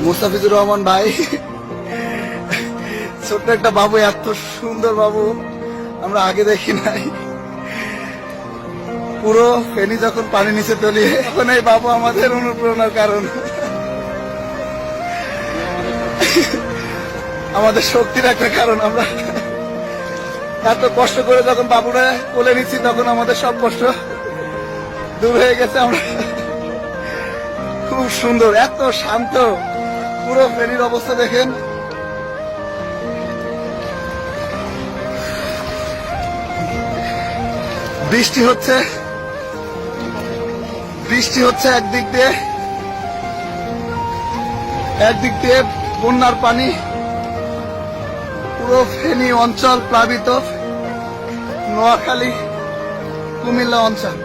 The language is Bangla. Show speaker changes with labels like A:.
A: মুস্তাফিজুর রহমান ভাই, ছোট্ট একটা বাবু, এত সুন্দর বাবু আমরা আগে দেখি নাই। পুরো ফেনী যখন পানি নিচে তলিয়ে, তখন এই বাবু আমাদের অনুপ্রেরণার কারণ, আমাদের শক্তির একটা কারণ। আমরা এত কষ্ট করে যখন বাবুরা কোলে নিচ্ছি, তখন আমাদের সব কষ্ট দূর হয়ে গেছে। আমরা খুব সুন্দর, এত শান্ত। পুরো ফেনীর অবস্থা দেখেন। বৃষ্টি হচ্ছে, বৃষ্টি হচ্ছে একদিক দিয়ে বন্যার পানি, পুরো ফেনী অঞ্চল প্লাবিত, নোয়াখালী কুমিল্লা অঞ্চল।